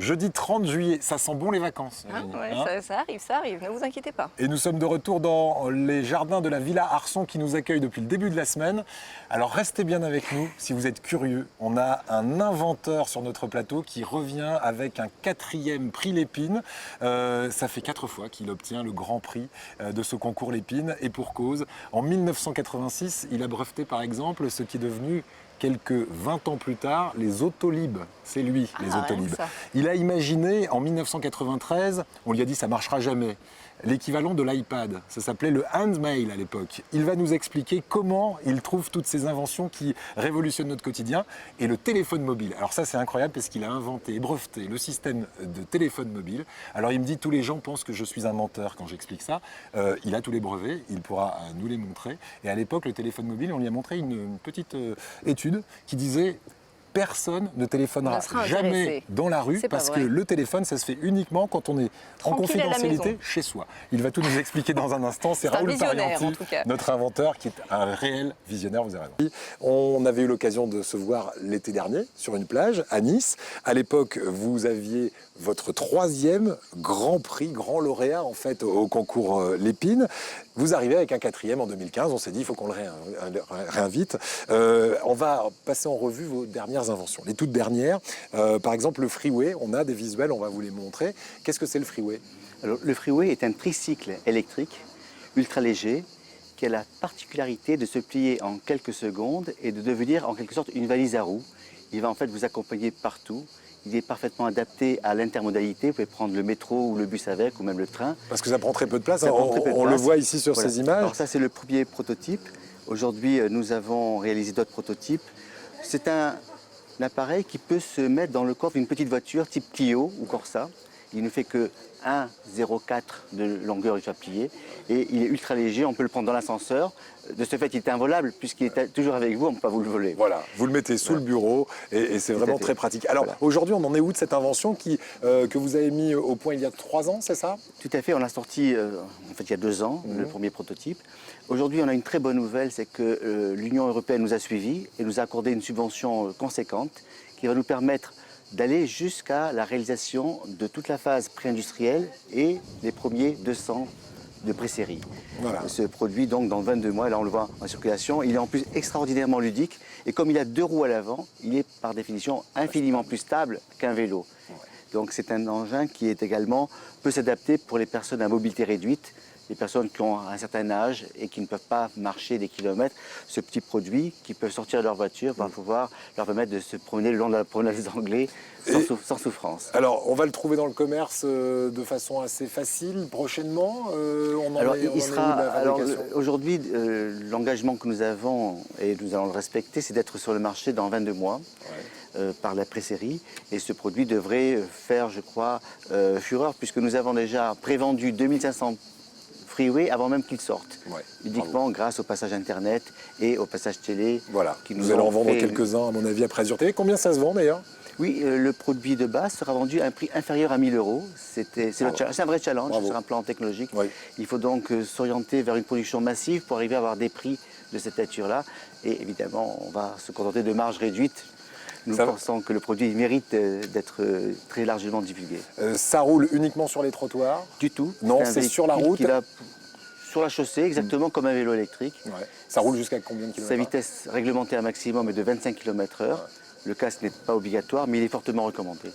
Jeudi 30 juillet, ça sent bon les vacances. Virginie, Ouais, hein ça arrive, ne vous inquiétez pas. Et nous sommes de retour dans les jardins de la Villa Arson qui nous accueille depuis le début de la semaine. Alors restez bien avec nous si vous êtes curieux. On a un inventeur sur notre plateau qui revient avec un 4e prix Lépine. Ça fait 4 fois qu'il obtient le grand prix de ce concours Lépine et pour cause. En 1986, il a breveté par exemple ce qui est devenu quelques 20 ans plus tard, les Autolib. C'est lui, les Autolib. Il a imaginé en 1993, on lui a dit ça ne marchera jamais, l'équivalent de l'iPad. Ça s'appelait le handmail à l'époque. Il va nous expliquer comment il trouve toutes ces inventions qui révolutionnent notre quotidien. Et le téléphone mobile. Alors ça c'est incroyable parce qu'il a inventé et breveté le système de téléphone mobile. Alors il me dit tous les gens pensent que je suis un menteur quand j'explique ça. Il a tous les brevets, il pourra nous les montrer. Et à l'époque le téléphone mobile, on lui a montré une petite étude qui disait personne ne téléphonera jamais dans la rue parce que le téléphone, ça se fait uniquement quand on est en confidentialité chez soi. Il va tout nous expliquer dans un instant. C'est Raoul Parianti, notre inventeur, qui est un réel visionnaire, vous avez raison. On avait eu l'occasion de se voir l'été dernier sur une plage à Nice. À l'époque, vous aviez votre 3e grand prix, grand lauréat en fait au concours Lépine. Vous arrivez avec un 4e en 2015. On s'est dit, il faut qu'on le réinvite. On va passer en revue vos dernières inventions, les toutes dernières. Par exemple, le Freeway, on a des visuels, on va vous les montrer. Qu'est-ce que c'est le Freeway? Alors, le Freeway est un tricycle électrique ultra léger qui a la particularité de se plier en quelques secondes et de devenir en quelque sorte une valise à roues. Il va en fait vous accompagner partout. Il est parfaitement adapté à l'intermodalité. Vous pouvez prendre le métro ou le bus avec, ou même le train. Parce que ça prend très peu de place. On le voit ici sur ces images. Alors ça, c'est le premier prototype. Aujourd'hui, nous avons réalisé d'autres prototypes. C'est un appareil qui peut se mettre dans le coffre d'une petite voiture type Clio ou Corsa. Il ne fait que 1,04 de longueur une fois plié et il est ultra léger, on peut le prendre dans l'ascenseur. De ce fait, il est involable puisqu'il est toujours avec vous, on ne peut pas vous le voler. Voilà, vous le mettez sous le bureau et c'est vraiment très pratique. Alors aujourd'hui, on en est où de cette invention que vous avez mis au point il y a 3 ans, c'est ça? Tout à fait, on l'a sorti en fait, il y a 2 ans, le premier prototype. Aujourd'hui, on a une très bonne nouvelle, c'est que l'Union européenne nous a suivis et nous a accordé une subvention conséquente qui va nous permettre d'aller jusqu'à la réalisation de toute la phase pré-industrielle et les premiers 200 de pré-série. Voilà. Ce produit, donc, dans 22 mois, là on le voit en circulation, il est en plus extraordinairement ludique et comme il a 2 roues à l'avant, il est par définition infiniment plus stable qu'un vélo. Donc c'est un engin qui est également, peut s'adapter pour les personnes à mobilité réduite, les personnes qui ont un certain âge et qui ne peuvent pas marcher des kilomètres. Ce petit produit qui peut sortir de leur voiture va pouvoir leur permettre de se promener le long de la promenade des Anglais sans souffrance. Alors, on va le trouver dans le commerce de façon assez facile prochainement. Aujourd'hui, l'engagement que nous avons, et nous allons le respecter, c'est d'être sur le marché dans 22 mois. Par la pré-série et ce produit devrait faire, je crois, fureur puisque nous avons déjà prévendu 2500 Freeway avant même qu'ils sortent, uniquement grâce au passage internet et au passage télé. Voilà, nous allons en vendre quelques-uns à mon avis après Azure TV. Combien ça se vend d'ailleurs? Oui, le produit de base sera vendu à un prix inférieur à 1 000 €. C'est un vrai challenge sur un plan technologique. Il faut donc s'orienter vers une production massive pour arriver à avoir des prix de cette nature-là. Et évidemment, on va se contenter de marges réduites. Nous pensons que le produit mérite d'être très largement divulgué. Ça roule uniquement sur les trottoirs? Du tout. Non, c'est sur la route? Sur la chaussée, exactement comme un vélo électrique. Ça roule jusqu'à combien de kilomètres? Sa vitesse réglementaire maximum est de 25 km/h. Le casque n'est pas obligatoire, mais il est fortement recommandé.